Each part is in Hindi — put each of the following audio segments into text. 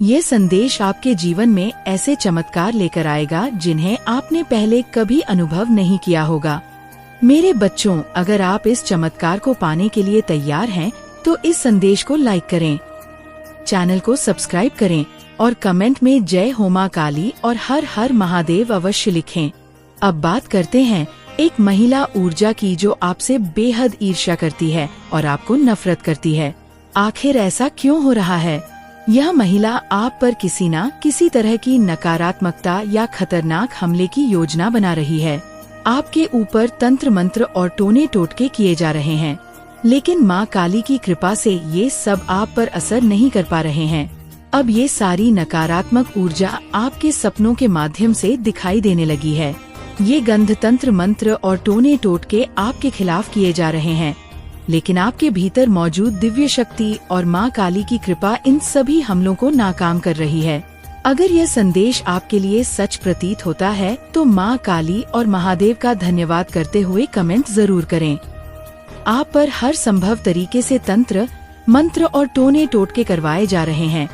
ये संदेश आपके जीवन में ऐसे चमत्कार लेकर आएगा जिन्हें आपने पहले कभी अनुभव नहीं किया होगा। मेरे बच्चों, अगर आप इस चमत्कार को पाने के लिए तैयार हैं, तो इस संदेश को लाइक करें, चैनल को सब्सक्राइब करें और कमेंट में जय हो मां काली और हर हर महादेव अवश्य लिखें। अब बात करते हैं एक महिला ऊर्जा की जो आपसे बेहद ईर्ष्या करती है और आपको नफरत करती है। आखिर ऐसा क्यों हो रहा है? यह महिला आप पर किसी न किसी तरह की नकारात्मकता या खतरनाक हमले की योजना बना रही है। आपके ऊपर तंत्र मंत्र और टोने टोटके किए जा रहे हैं, लेकिन मां काली की कृपा से ये सब आप पर असर नहीं कर पा रहे हैं। अब ये सारी नकारात्मक ऊर्जा आपके सपनों के माध्यम से दिखाई देने लगी है। ये गंध तंत्र मंत्र और टोने टोटके आपके खिलाफ किए जा रहे हैं, लेकिन आपके भीतर मौजूद दिव्य शक्ति और मां काली की कृपा इन सभी हमलों को नाकाम कर रही है। अगर यह संदेश आपके लिए सच प्रतीत होता है तो मां काली और महादेव का धन्यवाद करते हुए कमेंट जरूर करें। आप पर हर संभव तरीके से तंत्र मंत्र और टोने टोटके करवाए जा रहे हैं,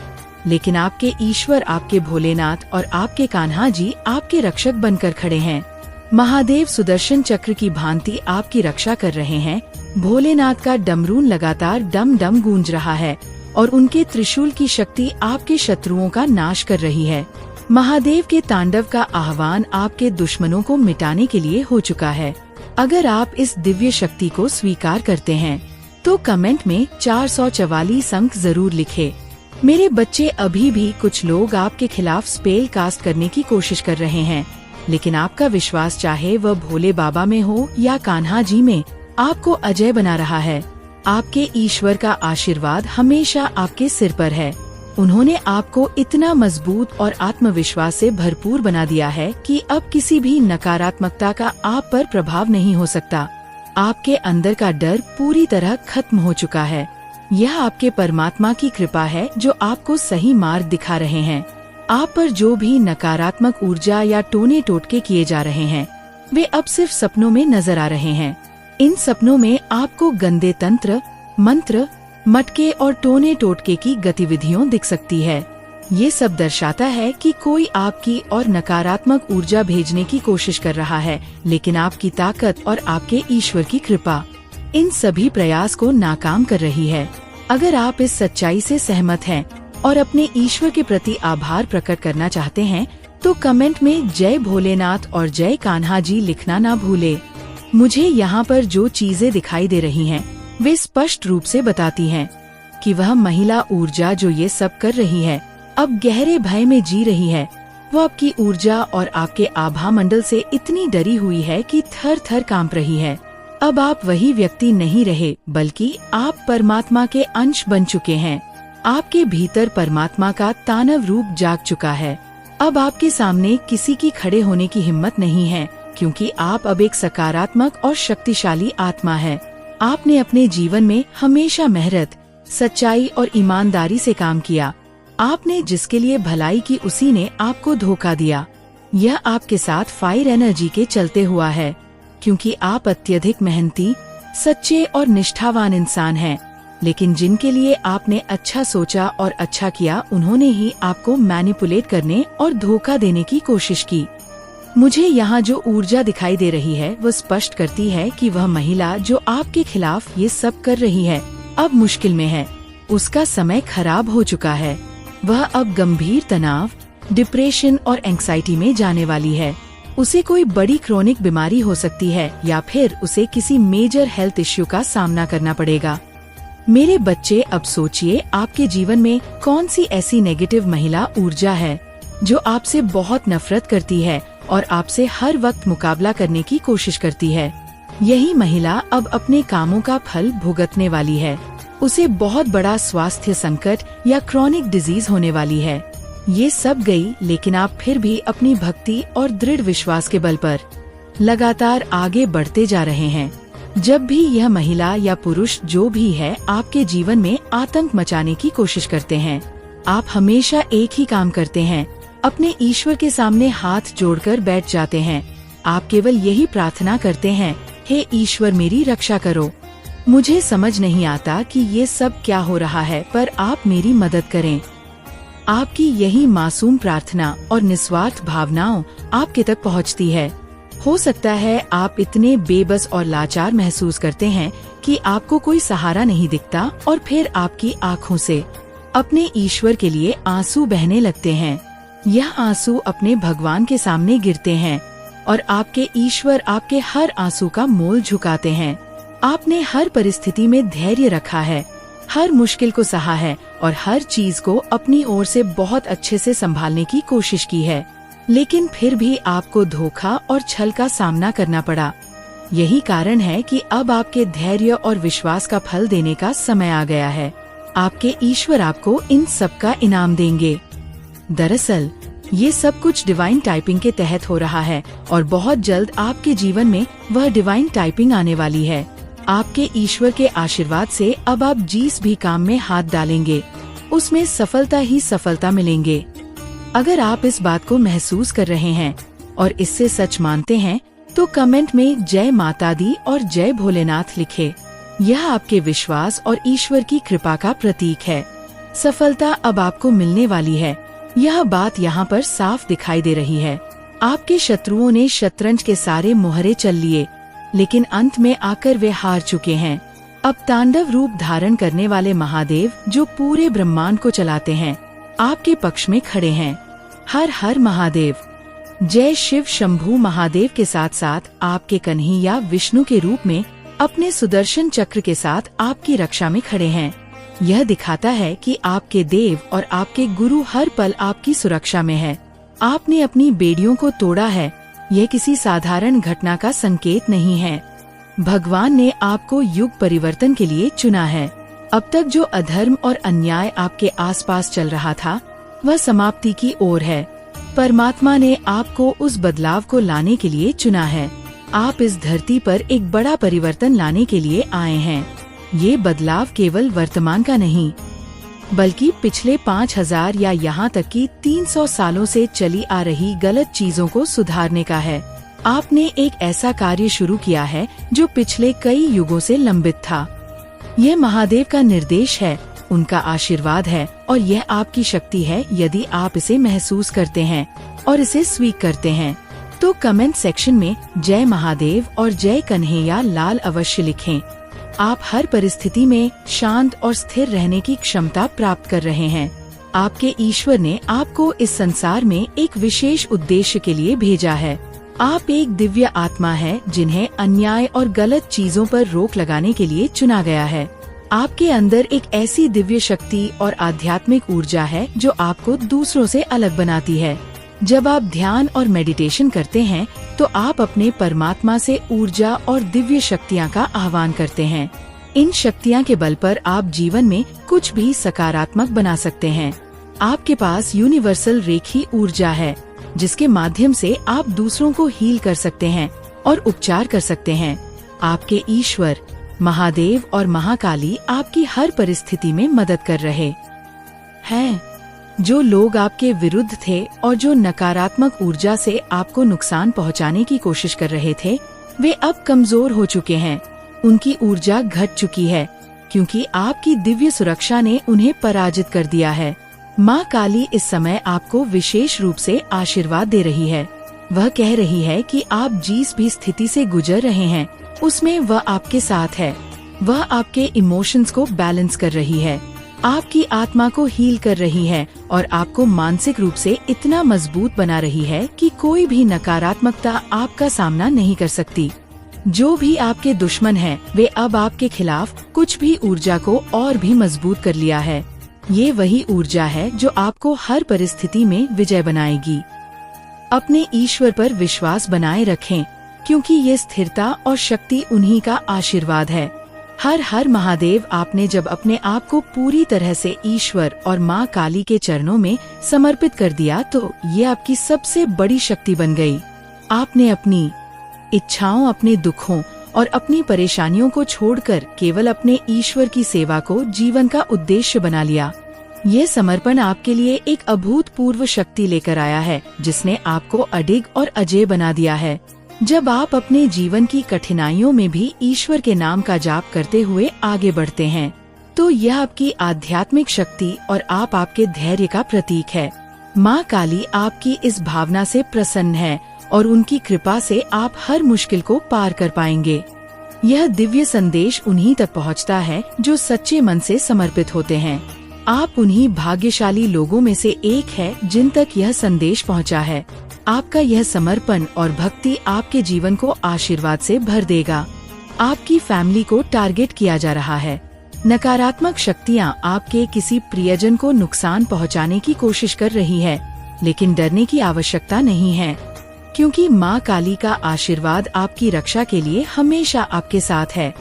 लेकिन आपके ईश्वर, आपके भोलेनाथ और आपके कान्हा जी आपके रक्षक बनकर खड़े हैं। महादेव सुदर्शन चक्र की भांति आपकी रक्षा कर रहे हैं। भोलेनाथ का डमरून लगातार डम डम गूंज रहा है और उनके त्रिशूल की शक्ति आपके शत्रुओं का नाश कर रही है। महादेव के तांडव का आह्वान आपके दुश्मनों को मिटाने के लिए हो चुका है। अगर आप इस दिव्य शक्ति को स्वीकार करते हैं तो कमेंट में 444 अंक जरूर लिखें। मेरे बच्चे, अभी भी कुछ लोग आपके खिलाफ स्पेल कास्ट करने की कोशिश कर रहे हैं, लेकिन आपका विश्वास, चाहे वह भोले बाबा में हो या कान्हा जी में, आपको अजय बना रहा है। आपके ईश्वर का आशीर्वाद हमेशा आपके सिर पर है। उन्होंने आपको इतना मजबूत और आत्मविश्वास से भरपूर बना दिया है कि अब किसी भी नकारात्मकता का आप पर प्रभाव नहीं हो सकता। आपके अंदर का डर पूरी तरह खत्म हो चुका है। यह आपके परमात्मा की कृपा है जो आपको सही मार्ग दिखा रहे हैं। आप पर जो भी नकारात्मक ऊर्जा या टोने टोटके किए जा रहे हैं, वे अब सिर्फ सपनों में नजर आ रहे हैं। इन सपनों में आपको गंदे तंत्र मंत्र मटके और टोने टोटके की गतिविधियों दिख सकती है। ये सब दर्शाता है कि कोई आपकी और नकारात्मक ऊर्जा भेजने की कोशिश कर रहा है, लेकिन आपकी ताकत और आपके ईश्वर की कृपा इन सभी प्रयास को नाकाम कर रही है। अगर आप इस सच्चाई से सहमत हैं और अपने ईश्वर के प्रति आभार प्रकट करना चाहते हैं, तो कमेंट में जय भोलेनाथ और जय कान्हा जी लिखना ना भूले। मुझे यहाँ पर जो चीजें दिखाई दे रही हैं, वे स्पष्ट रूप से बताती हैं कि वह महिला ऊर्जा जो ये सब कर रही है, अब गहरे भय में जी रही है। वो आपकी ऊर्जा और आपके आभा मंडल से इतनी डरी हुई है कि थर थर कांप रही है। अब आप वही व्यक्ति नहीं रहे, बल्कि आप परमात्मा के अंश बन चुके हैं। आपके भीतर परमात्मा का तानव रूप जाग चुका है। अब आपके सामने किसी की खड़े होने की हिम्मत नहीं है, क्योंकि आप अब एक सकारात्मक और शक्तिशाली आत्मा है। आपने अपने जीवन में हमेशा मेहनत, सच्चाई और ईमानदारी से काम किया। आपने जिसके लिए भलाई की, उसी ने आपको धोखा दिया। यह आपके साथ फायर एनर्जी के चलते हुआ है, क्योंकि आप अत्यधिक मेहनती, सच्चे और निष्ठावान इंसान हैं। लेकिन जिनके लिए आपने अच्छा सोचा और अच्छा किया, उन्होंने ही आपको मैनिपुलेट करने और धोखा देने की कोशिश की। मुझे यहाँ जो ऊर्जा दिखाई दे रही है, वो स्पष्ट करती है कि वह महिला जो आपके खिलाफ ये सब कर रही है, अब मुश्किल में है। उसका समय खराब हो चुका है। वह अब गंभीर तनाव, डिप्रेशन और एंग्जाइटी में जाने वाली है। उसे कोई बड़ी क्रोनिक बीमारी हो सकती है, या फिर उसे किसी मेजर हेल्थ इश्यू का सामना करना पड़ेगा। मेरे बच्चे, अब सोचिए आपके जीवन में कौन सी ऐसी नेगेटिव महिला ऊर्जा है जो आपसे बहुत नफरत करती है और आपसे हर वक्त मुकाबला करने की कोशिश करती है। यही महिला अब अपने कामों का फल भुगतने वाली है। उसे बहुत बड़ा स्वास्थ्य संकट या क्रोनिक डिजीज होने वाली है। ये सब गई, लेकिन आप फिर भी अपनी भक्ति और दृढ़ विश्वास के बल पर लगातार आगे बढ़ते जा रहे हैं। जब भी यह महिला या पुरुष जो भी है आपके जीवन में आतंक मचाने की कोशिश करते हैं, आप हमेशा एक ही काम करते हैं, अपने ईश्वर के सामने हाथ जोड़कर बैठ जाते हैं। आप केवल यही प्रार्थना करते हैं, हे ईश्वर मेरी रक्षा करो। मुझे समझ नहीं आता कि ये सब क्या हो रहा है, पर आप मेरी मदद करें। आपकी यही मासूम प्रार्थना और निस्वार्थ भावनाओं आपके तक पहुंचती है। हो सकता है आप इतने बेबस और लाचार महसूस करते हैं कि आपको कोई सहारा नहीं दिखता और फिर आपकी आँखों से अपने ईश्वर के लिए आंसू बहने लगते हैं। यह आंसू अपने भगवान के सामने गिरते हैं और आपके ईश्वर आपके हर आंसू का मोल झुकाते हैं। आपने हर परिस्थिति में धैर्य रखा है, हर मुश्किल को सहा है और हर चीज को अपनी ओर से बहुत अच्छे से संभालने की कोशिश की है, लेकिन फिर भी आपको धोखा और छल का सामना करना पड़ा। यही कारण है कि अब आपके धैर्य और विश्वास का फल देने का समय आ गया है। आपके ईश्वर आपको इन सब का इनाम देंगे। दरअसल ये सब कुछ डिवाइन टाइपिंग के तहत हो रहा है और बहुत जल्द आपके जीवन में वह डिवाइन टाइपिंग आने वाली है। आपके ईश्वर के आशीर्वाद से अब आप जिस भी काम में हाथ डालेंगे उसमें सफलता ही सफलता मिलेंगे। अगर आप इस बात को महसूस कर रहे हैं और इससे सच मानते हैं तो कमेंट में जय माता दी और जय भोलेनाथ लिखे। यह आपके विश्वास और ईश्वर की कृपा का प्रतीक है। सफलता अब आपको मिलने वाली है, यह बात यहाँ पर साफ दिखाई दे रही है। आपके शत्रुओं ने शतरंज के सारे मोहरे चल लिए, लेकिन अंत में आकर वे हार चुके हैं। अब तांडव रूप धारण करने वाले महादेव जो पूरे ब्रह्मांड को चलाते हैं आपके पक्ष में खड़े हैं। हर हर महादेव। जय शिव शंभू महादेव के साथ साथ आपके कन्हैया विष्णु के रूप में अपने सुदर्शन चक्र के साथ आपकी रक्षा में खड़े हैं। यह दिखाता है कि आपके देव और आपके गुरु हर पल आपकी सुरक्षा में है। आपने अपनी बेड़ियों को तोड़ा है, यह किसी साधारण घटना का संकेत नहीं है। भगवान ने आपको युग परिवर्तन के लिए चुना है। अब तक जो अधर्म और अन्याय आपके आसपास चल रहा था वह समाप्ति की ओर है। परमात्मा ने आपको उस बदलाव को लाने के लिए चुना है। आप इस धरती पर एक बड़ा परिवर्तन लाने के लिए आए हैं। ये बदलाव केवल वर्तमान का नहीं बल्कि पिछले 5000 या यहाँ तक कि 300 सालों से चली आ रही गलत चीजों को सुधारने का है। आपने एक ऐसा कार्य शुरू किया है जो पिछले कई युगों से लंबित था। यह महादेव का निर्देश है, उनका आशीर्वाद है और यह आपकी शक्ति है यदि आप इसे महसूस करते हैं और इसे स्वीकार करते हैं। तो कमेंट सेक्शन में जय महादेव और जय कन्हैया लाल अवश्य लिखें। आप हर परिस्थिति में शांत और स्थिर रहने की क्षमता प्राप्त कर रहे हैं। आपके ईश्वर ने आपको इस संसार में एक विशेष उद्देश्य के लिए भेजा है। आप एक दिव्य आत्मा है जिन्हें अन्याय और गलत चीजों पर रोक लगाने के लिए चुना गया है। आपके अंदर एक ऐसी दिव्य शक्ति और आध्यात्मिक ऊर्जा है जो आपको दूसरों से अलग बनाती है। जब आप ध्यान और मेडिटेशन करते हैं तो आप अपने परमात्मा से ऊर्जा और दिव्य शक्तियाँ का आह्वान करते हैं। इन शक्तियाँ के बल पर आप जीवन में कुछ भी सकारात्मक बना सकते हैं। आपके पास यूनिवर्सल रेखी ऊर्जा है जिसके माध्यम से आप दूसरों को हील कर सकते हैं और उपचार कर सकते हैं। आपके ईश्वर महादेव और महाकाली आपकी हर परिस्थिति में मदद कर रहे हैं। जो लोग आपके विरुद्ध थे और जो नकारात्मक ऊर्जा से आपको नुकसान पहुंचाने की कोशिश कर रहे थे वे अब कमजोर हो चुके हैं। उनकी ऊर्जा घट चुकी है क्योंकि आपकी दिव्य सुरक्षा ने उन्हें पराजित कर दिया है। माँ काली इस समय आपको विशेष रूप से आशीर्वाद दे रही है। वह कह रही है कि आप जिस भी स्थिति से गुजर रहे हैं उसमें वह आपके साथ है। वह आपके इमोशंस को बैलेंस कर रही है, आपकी आत्मा को हील कर रही है और आपको मानसिक रूप से इतना मजबूत बना रही है कि कोई भी नकारात्मकता आपका सामना नहीं कर सकती। जो भी आपके दुश्मन हैं, वे अब आपके खिलाफ कुछ भी ऊर्जा को और भी मजबूत कर लिया है। ये वही ऊर्जा है जो आपको हर परिस्थिति में विजय बनाएगी। अपने ईश्वर पर विश्वास बनाए रखें क्योंकि ये स्थिरता और शक्ति उन्हीं का आशीर्वाद है। हर हर महादेव। आपने जब अपने आप को पूरी तरह से ईश्वर और माँ काली के चरणों में समर्पित कर दिया तो ये आपकी सबसे बड़ी शक्ति बन गई। आपने अपनी इच्छाओं, अपने दुखों और अपनी परेशानियों को छोड़कर केवल अपने ईश्वर की सेवा को जीवन का उद्देश्य बना लिया। ये समर्पण आपके लिए एक अभूतपूर्व शक्ति लेकर आया है जिसने आपको अडिग और अजेय बना दिया है। जब आप अपने जीवन की कठिनाइयों में भी ईश्वर के नाम का जाप करते हुए आगे बढ़ते हैं तो यह आपकी आध्यात्मिक शक्ति और आपके धैर्य का प्रतीक है। माँ काली आपकी इस भावना से प्रसन्न है और उनकी कृपा से आप हर मुश्किल को पार कर पाएंगे। यह दिव्य संदेश उन्हीं तक पहुँचता है जो सच्चे मन से समर्पित होते हैं। आप उन्हीं भाग्यशाली लोगों में से एक है जिन तक यह संदेश पहुँचा है। आपका यह समर्पण और भक्ति आपके जीवन को आशीर्वाद से भर देगा। आपकी फैमिली को टारगेट किया जा रहा है। नकारात्मक शक्तियाँ आपके किसी प्रियजन को नुकसान पहुँचाने की कोशिश कर रही है, लेकिन डरने की आवश्यकता नहीं है, क्योंकि माँ काली का आशीर्वाद आपकी रक्षा के लिए हमेशा आपके साथ है।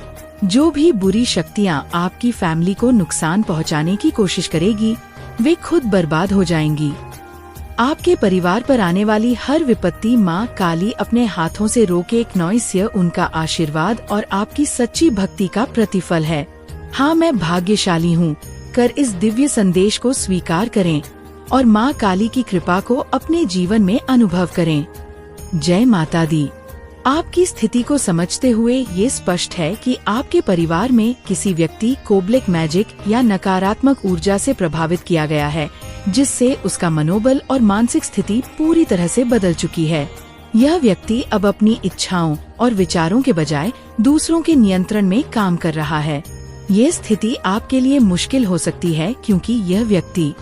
जो भी बुरी शक्तियाँ आपकी फैमिली को नुकसान पहुँचाने की कोशिश करेगी, वे खुद बर्बाद हो जाएंगी। आपके परिवार पर आने वाली हर विपत्ति माँ काली अपने हाथों से रोके नॉइस्य उनका आशीर्वाद और आपकी सच्ची भक्ति का प्रतिफल है। हाँ, मैं भाग्यशाली हूँ कर इस दिव्य संदेश को स्वीकार करें और माँ काली की कृपा को अपने जीवन में अनुभव करें। जय माता दी। आपकी स्थिति को समझते हुए ये स्पष्ट है कि आपके परिवार में किसी व्यक्ति को ब्लैक मैजिक या नकारात्मक ऊर्जा से प्रभावित किया गया है, जिससे उसका मनोबल और मानसिक स्थिति पूरी तरह से बदल चुकी है। यह व्यक्ति अब अपनी इच्छाओं और विचारों के बजाय दूसरों के नियंत्रण में काम कर रहा है। ये स्थिति आपके लिए मुश्किल हो सकती है, क्योंकि यह व्यक्ति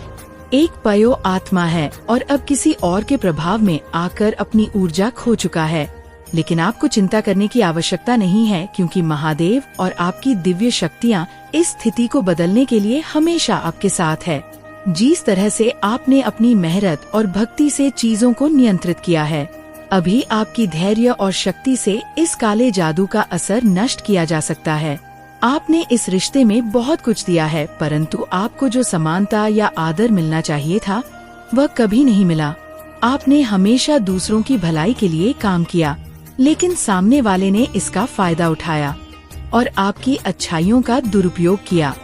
एक पयो आत्मा है और अब किसी और के प्रभाव में आकर अपनी ऊर्जा खो चुका है। लेकिन आपको चिंता करने की आवश्यकता नहीं है, क्योंकि महादेव और आपकी दिव्य शक्तियाँ इस स्थिति को बदलने के लिए हमेशा आपके साथ है। जिस तरह से आपने अपनी मेहनत और भक्ति से चीजों को नियंत्रित किया है, अभी आपकी धैर्य और शक्ति से इस काले जादू का असर नष्ट किया जा सकता है। आपने इस रिश्ते में बहुत कुछ दिया है, परंतु आपको जो समानता या आदर मिलना चाहिए था, वह कभी नहीं मिला। आपने हमेशा दूसरों की भलाई के लिए काम किया, लेकिन सामने वाले ने इसका फायदा उठाया और आपकी अच्छाइयों का दुरुपयोग किया।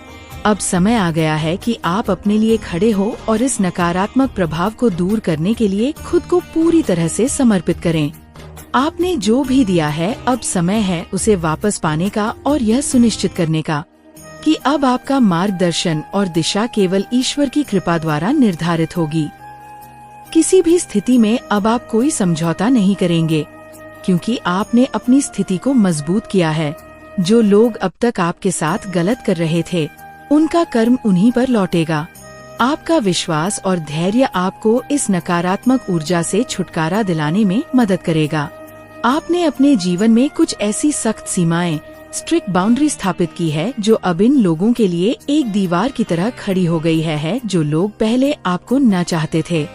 अब समय आ गया है कि आप अपने लिए खड़े हो और इस नकारात्मक प्रभाव को दूर करने के लिए खुद को पूरी तरह से समर्पित करें। आपने जो भी दिया है, अब समय है उसे वापस पाने का और यह सुनिश्चित करने का कि अब आपका मार्गदर्शन और दिशा केवल ईश्वर की कृपा द्वारा निर्धारित होगी। किसी भी स्थिति में अब आप कोई समझौता नहीं करेंगे, क्योंकि आपने अपनी स्थिति को मजबूत किया है। जो लोग अब तक आपके साथ गलत कर रहे थे, उनका कर्म उन्हीं पर लौटेगा। आपका विश्वास और धैर्य आपको इस नकारात्मक ऊर्जा से छुटकारा दिलाने में मदद करेगा। आपने अपने जीवन में कुछ ऐसी सख्त सीमाएं, स्ट्रिक्ट बाउंड्री स्थापित की है, जो अब इन लोगों के लिए एक दीवार की तरह खड़ी हो गई है। जो लोग पहले आपको न चाहते थे,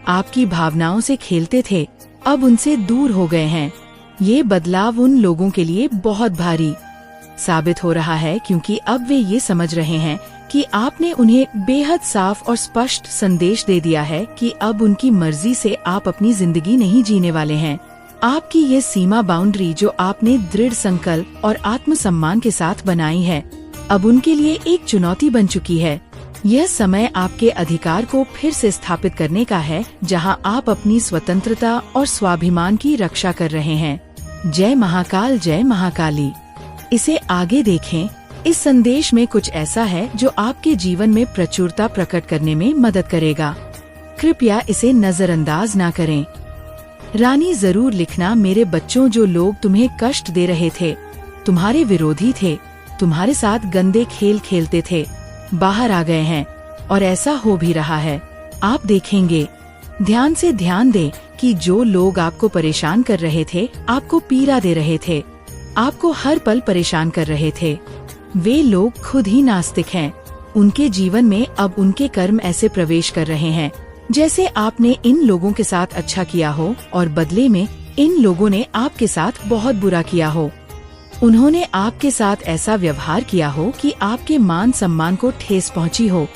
आपकी भावनाओं से खेलते थे, अब उनसे दूर हो गए हैं। ये बदलाव उन लोगों के लिए बहुत भारी साबित हो रहा है, क्योंकि अब वे ये समझ रहे हैं कि आपने उन्हें बेहद साफ और स्पष्ट संदेश दे दिया है कि अब उनकी मर्जी से आप अपनी जिंदगी नहीं जीने वाले हैं। आपकी ये सीमा बाउंड्री जो आपने दृढ़ संकल्प और आत्मसम्मान के साथ बनाई है, अब उनके लिए एक चुनौती बन चुकी है। यह समय आपके अधिकार को फिर से स्थापित करने का है, जहां आप अपनी स्वतंत्रता और स्वाभिमान की रक्षा कर रहे हैं। जय महाकाल, जय महाकाली। इसे आगे देखें। इस संदेश में कुछ ऐसा है जो आपके जीवन में प्रचुरता प्रकट करने में मदद करेगा। कृपया इसे नजरअंदाज ना करें। रानी जरूर लिखना, मेरे बच्चों, जो लोग तुम्हें कष्ट दे रहे थे, तुम्हारे विरोधी थे, तुम्हारे साथ गंदे खेल खेलते थे, बाहर आ गए हैं और ऐसा हो भी रहा है। आप देखेंगे। ध्यान से ध्यान दें कि जो लोग आपको परेशान कर रहे थे, आपको पीड़ा दे रहे थे, आपको हर पल परेशान कर रहे थे, वे लोग खुद ही नास्तिक हैं। उनके जीवन में अब उनके कर्म ऐसे प्रवेश कर रहे हैं जैसे आपने इन लोगों के साथ अच्छा किया हो और बदले में इन लोगों ने आपके साथ बहुत बुरा किया हो। उन्होंने आपके साथ ऐसा व्यवहार किया हो कि आपके मान सम्मान को ठेस पहुंची हो।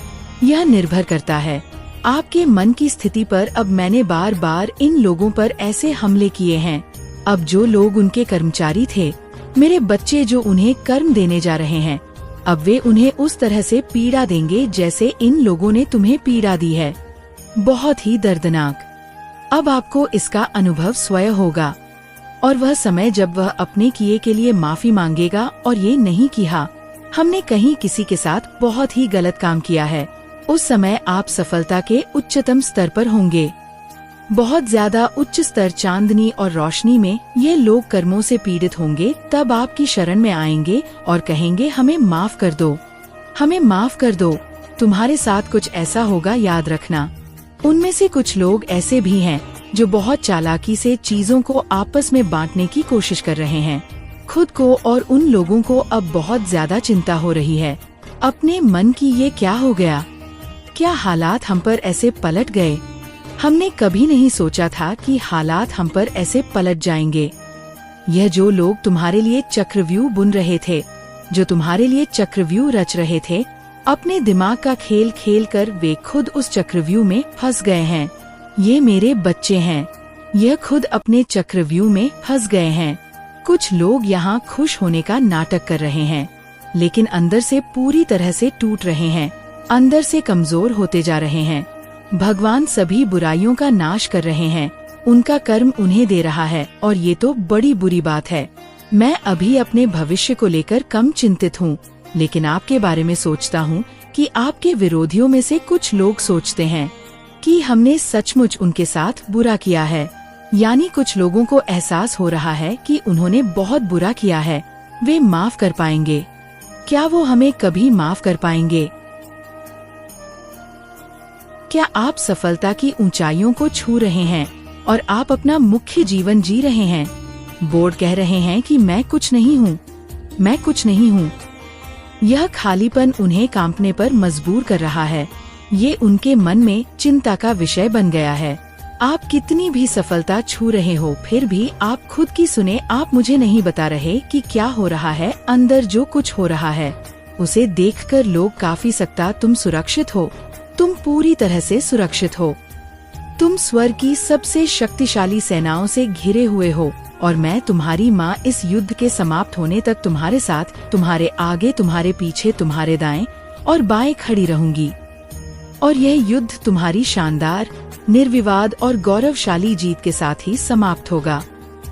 यह निर्भर करता है आपके मन की स्थिति पर। अब मैंने बार बार इन लोगों पर ऐसे हमले किए हैं। अब जो लोग उनके कर्मचारी थे, मेरे बच्चे जो उन्हें कर्म देने जा रहे हैं, अब वे उन्हें उस तरह से पीड़ा देंगे जैसे इन लोगों ने तुम्हें पीड़ा दी है। बहुत ही दर्दनाक। अब आपको इसका अनुभव स्वयं होगा और वह समय जब वह अपने किए के लिए माफी मांगेगा और ये नहीं किया हमने कहीं किसी के साथ बहुत ही गलत काम किया है। उस समय आप सफलता के उच्चतम स्तर पर होंगे। बहुत ज्यादा उच्च स्तर चांदनी और रोशनी में ये लोग कर्मों से पीड़ित होंगे, तब आपकी शरण में आएंगे और कहेंगे हमें माफ कर दो, हमें माफ कर दो। तुम्हारे साथ कुछ ऐसा होगा, याद रखना। उनमें से कुछ लोग ऐसे भी हैं जो बहुत चालाकी से चीजों को आपस में बांटने की कोशिश कर रहे हैं। खुद को और उन लोगों को अब बहुत ज्यादा चिंता हो रही है अपने मन की, ये क्या हो गया, क्या हालात हम पर ऐसे पलट गए। हमने कभी नहीं सोचा था कि हालात हम पर ऐसे पलट जाएंगे। यह जो लोग तुम्हारे लिए चक्रव्यूह बुन रहे थे, जो तुम्हारे लिए चक्रव्यूह रच रहे थे, अपने दिमाग का खेल खेल कर वे खुद उस चक्रव्यूह में फंस गए हैं। ये मेरे बच्चे हैं, यह खुद अपने चक्रव्यूह में फंस गए हैं। कुछ लोग यहाँ खुश होने का नाटक कर रहे हैं, लेकिन अंदर से पूरी तरह से टूट रहे हैं, अंदर से कमजोर होते जा रहे हैं। भगवान सभी बुराइयों का नाश कर रहे हैं, उनका कर्म उन्हें दे रहा है, और ये तो बड़ी बुरी बात है। मैं अभी अपने भविष्य को लेकर कम चिंतित हूँ, लेकिन आपके बारे में सोचता हूँ कि आपके विरोधियों में से कुछ लोग सोचते हैं कि हमने सचमुच उनके साथ बुरा किया है। यानी कुछ लोगों को एहसास हो रहा है कि उन्होंने बहुत बुरा किया है, वे माफ कर पाएंगे। क्या वो हमें कभी माफ कर पाएंगे? क्या आप सफलता की ऊंचाइयों को छू रहे हैं और आप अपना मुख्य जीवन जी रहे हैं? बोर्ड कह रहे हैं कि मैं कुछ नहीं हूँ, मैं कुछ नहीं हूँ। यह खालीपन उन्हें कांपने पर मजबूर कर रहा है। ये उनके मन में चिंता का विषय बन गया है। आप कितनी भी सफलता छू रहे हो, फिर भी आप खुद की सुने। आप मुझे नहीं बता रहे कि क्या हो रहा है अंदर। जो कुछ हो रहा है उसे देखकर लोग काफी सकता तुम सुरक्षित हो, तुम पूरी तरह से सुरक्षित हो। तुम स्वर्ग की सबसे शक्तिशाली सेनाओं से घिरे हुए हो, और मैं तुम्हारी माँ इस युद्ध के समाप्त होने तक तुम्हारे साथ, तुम्हारे आगे, तुम्हारे पीछे, तुम्हारे दाएं और बाएं खड़ी रहूंगी। और यह युद्ध तुम्हारी शानदार, निर्विवाद और गौरवशाली जीत के साथ ही समाप्त होगा।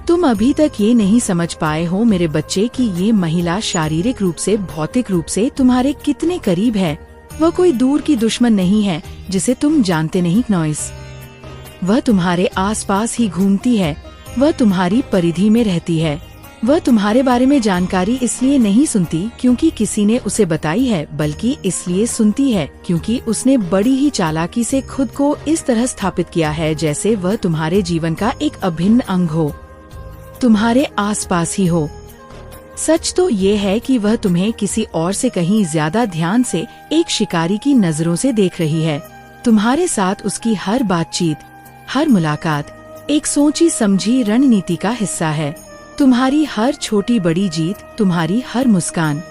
तुम अभी तक ये नहीं समझ पाए हो मेरे बच्चे कि ये महिला शारीरिक रूप से, भौतिक रूप से तुम्हारे कितने करीब है। वह कोई दूर की दुश्मन नहीं है जिसे तुम जानते नहीं नॉइस। वह तुम्हारे आसपास ही घूमती है, वह तुम्हारी परिधि में रहती है। वह तुम्हारे बारे में जानकारी इसलिए नहीं सुनती क्योंकि किसी ने उसे बताई है, बल्कि इसलिए सुनती है क्योंकि उसने बड़ी ही चालाकी से खुद को इस तरह स्थापित किया है जैसे वह तुम्हारे जीवन का एक अभिन्न अंग हो, तुम्हारे आसपास ही हो। सच तो ये है कि वह तुम्हें किसी और से कहीं ज्यादा ध्यान से, एक शिकारी की नजरों से देख रही है। तुम्हारे साथ उसकी हर बातचीत, हर मुलाकात एक सोची समझी रणनीति का हिस्सा है। तुम्हारी हर छोटी बड़ी जीत, तुम्हारी हर मुस्कान,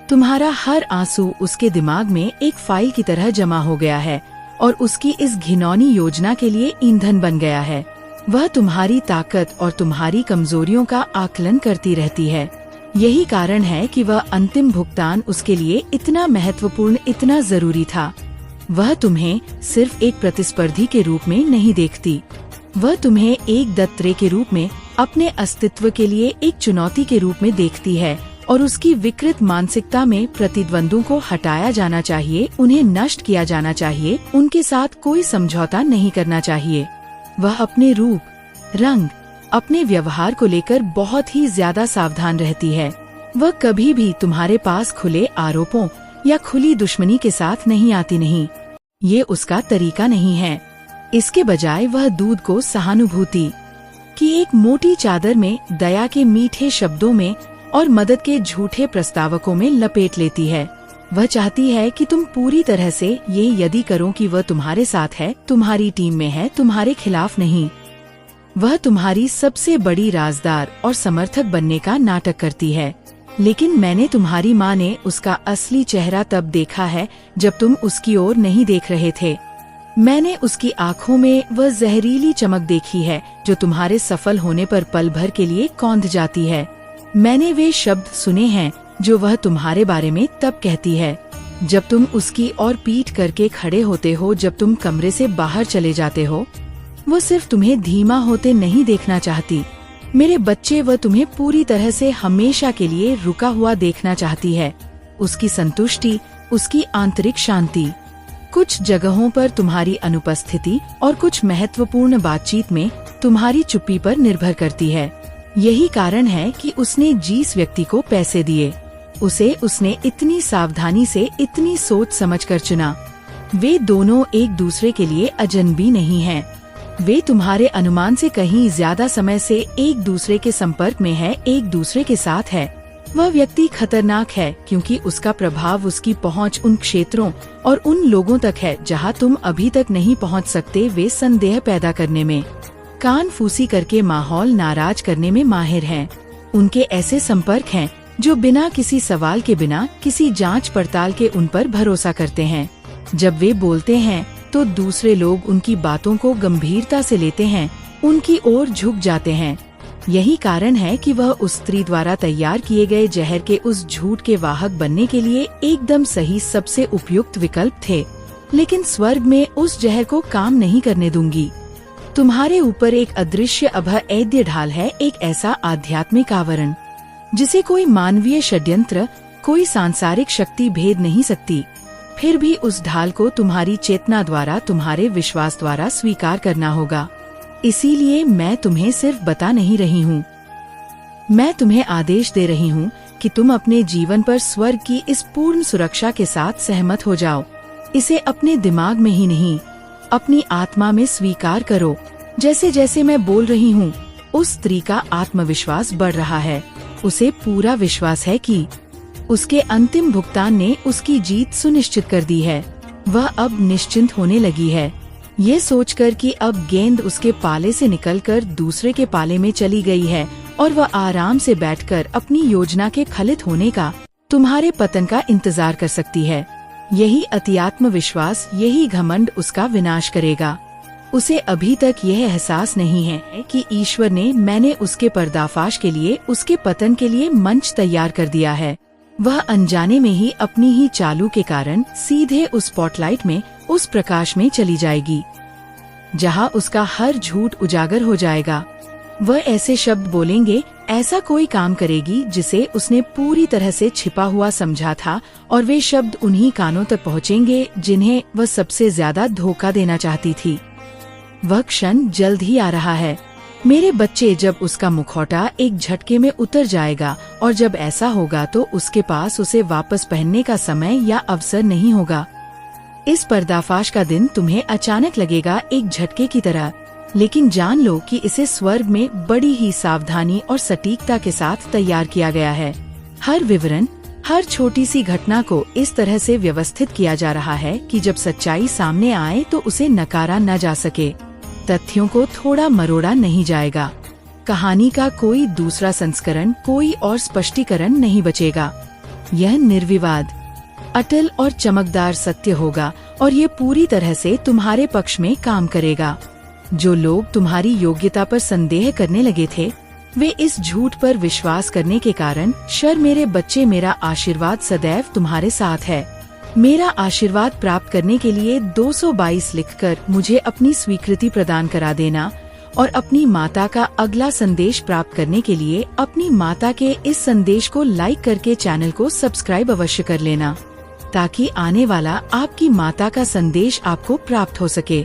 तुम्हारा हर आंसू उसके दिमाग में एक फाइल की तरह जमा हो गया है और उसकी इस घिनौनी योजना के लिए ईंधन बन गया है। वह तुम्हारी ताकत और तुम्हारी कमजोरियों का आकलन करती रहती है। यही कारण है कि वह अंतिम भुगतान उसके लिए इतना महत्वपूर्ण, इतना जरूरी था। वह तुम्हें सिर्फ एक प्रतिस्पर्धी के रूप में नहीं देखती, वह तुम्हें एक दत्तरे के रूप में, अपने अस्तित्व के लिए एक चुनौती के रूप में देखती है। और उसकी विकृत मानसिकता में प्रतिद्वंदों को हटाया जाना चाहिए, उन्हें नष्ट किया जाना चाहिए, उनके साथ कोई समझौता नहीं करना चाहिए। वह अपने रूप, रंग, अपने व्यवहार को लेकर बहुत ही ज्यादा सावधान रहती है। वह कभी भी तुम्हारे पास खुले आरोपों या खुली दुश्मनी के साथ नहीं आती, नहीं, ये उसका तरीका नहीं है। इसके बजाय वह दूध को सहानुभूति की एक मोटी चादर में, दया के मीठे शब्दों में और मदद के झूठे प्रस्तावकों में लपेट लेती है। वह चाहती है कि तुम पूरी तरह से ये यदि करो कि वह तुम्हारे साथ है, तुम्हारी टीम में है, तुम्हारे खिलाफ नहीं। वह तुम्हारी सबसे बड़ी राजदार और समर्थक बनने का नाटक करती है। लेकिन मैंने, तुम्हारी माँ ने उसका असली चेहरा तब देखा है जब तुम उसकी ओर नहीं देख रहे थे। मैंने उसकी आँखों में वह जहरीली चमक देखी है जो तुम्हारे सफल होने पर पल भर के लिए कौंध जाती है। मैंने वे शब्द सुने हैं जो वह तुम्हारे बारे में तब कहती है जब तुम उसकी ओर पीठ करके खड़े होते हो, जब तुम कमरे से बाहर चले जाते हो। वो सिर्फ तुम्हें धीमा होते नहीं देखना चाहती मेरे बच्चे, वह तुम्हें पूरी तरह से हमेशा के लिए रुका हुआ देखना चाहती है। उसकी संतुष्टि, उसकी आंतरिक शांति। कुछ जगहों पर तुम्हारी अनुपस्थिति और कुछ महत्वपूर्ण बातचीत में तुम्हारी चुप्पी पर निर्भर करती है। यही कारण है कि उसने जिस व्यक्ति को पैसे दिए, उसे उसने इतनी सावधानी से, इतनी सोच समझकर चुना। वे दोनों एक दूसरे के लिए अजनबी नहीं हैं। वे तुम्हारे अनुमान से कहीं ज्यादा समय से एक दूसरे के संपर्क में है, एक दूसरे के साथ है। वह व्यक्ति खतरनाक है क्योंकि उसका प्रभाव, उसकी पहुंच उन क्षेत्रों और उन लोगों तक है जहां तुम अभी तक नहीं पहुंच सकते। वे संदेह पैदा करने में, कान फूसी करके माहौल नाराज करने में माहिर हैं। उनके ऐसे संपर्क हैं जो बिना किसी सवाल के, बिना किसी जांच पड़ताल के उन पर भरोसा करते हैं। जब वे बोलते हैं तो दूसरे लोग उनकी बातों को गंभीरता से लेते हैं, उनकी ओर झुक जाते हैं। यही कारण है कि वह उस स्त्री द्वारा तैयार किए गए जहर के उस झूठ के वाहक बनने के लिए एकदम सही, सबसे उपयुक्त विकल्प थे। लेकिन स्वर्ग में उस जहर को काम नहीं करने दूंगी। तुम्हारे ऊपर एक अदृश्य अभेद्य ढाल है, एक ऐसा आध्यात्मिक आवरण जिसे कोई मानवीय षड्यंत्र, कोई सांसारिक शक्ति भेद नहीं सकती। फिर भी उस ढाल को तुम्हारी चेतना द्वारा, तुम्हारे विश्वास द्वारा स्वीकार करना होगा। इसीलिए मैं तुम्हें सिर्फ बता नहीं रही हूँ, मैं तुम्हें आदेश दे रही हूँ कि तुम अपने जीवन पर स्वर्ग की इस पूर्ण सुरक्षा के साथ सहमत हो जाओ। इसे अपने दिमाग में ही नहीं, अपनी आत्मा में स्वीकार करो। जैसे जैसे मैं बोल रही हूँ, उस स्त्री का आत्मविश्वास बढ़ रहा है। उसे पूरा विश्वास है कि उसके अंतिम भुगतान ने उसकी जीत सुनिश्चित कर दी है। वह अब निश्चिंत होने लगी है, ये सोचकर कि अब गेंद उसके पाले से निकलकर दूसरे के पाले में चली गई है और वह आराम से बैठकर अपनी योजना के फलित होने का, तुम्हारे पतन का इंतजार कर सकती है। यही अतिआत्म विश्वास, यही घमंड उसका विनाश करेगा। उसे अभी तक यह एहसास नहीं है कि ईश्वर ने, मैंने उसके पर्दाफाश के लिए, उसके पतन के लिए मंच तैयार कर दिया है। वह अनजाने में ही अपनी ही चालू के कारण सीधे उस स्पॉटलाइट में, उस प्रकाश में चली जाएगी जहां उसका हर झूठ उजागर हो जाएगा। वह ऐसे शब्द बोलेंगे, ऐसा कोई काम करेगी जिसे उसने पूरी तरह से छिपा हुआ समझा था, और वे शब्द उन्हीं कानों तक पहुंचेंगे जिन्हें वह सबसे ज्यादा धोखा देना चाहती थी। वह क्षण जल्द ही आ रहा है मेरे बच्चे, जब उसका मुखौटा एक झटके में उतर जाएगा, और जब ऐसा होगा तो उसके पास उसे वापस पहनने का समय या अवसर नहीं होगा। इस पर्दाफाश का दिन तुम्हें अचानक लगेगा, एक झटके की तरह, लेकिन जान लो कि इसे स्वर्ग में बड़ी ही सावधानी और सटीकता के साथ तैयार किया गया है। हर विवरण, हर छोटी सी घटना को इस तरह से व्यवस्थित किया जा रहा है कि जब सच्चाई सामने आए तो उसे नकारा न जा सके। तथ्यों को थोड़ा मरोड़ा नहीं जाएगा। कहानी का कोई दूसरा संस्करण, कोई और स्पष्टीकरण नहीं बचेगा। यह निर्विवाद, अटल और चमकदार सत्य होगा, और ये पूरी तरह से तुम्हारे पक्ष में काम करेगा। जो लोग तुम्हारी योग्यता पर संदेह करने लगे थे, वे इस झूठ पर विश्वास करने के कारण, शर मेरे बच्चे, मेरा आशीर्वाद सदैव तुम्हारे साथ है। मेरा आशीर्वाद प्राप्त करने के लिए 222 लिखकर मुझे अपनी स्वीकृति प्रदान करा देना, और अपनी माता का अगला संदेश प्राप्त करने के लिए अपनी माता के इस संदेश को लाइक करके चैनल को सब्सक्राइब अवश्य कर लेना, ताकि आने वाला आपकी माता का संदेश आपको प्राप्त हो सके।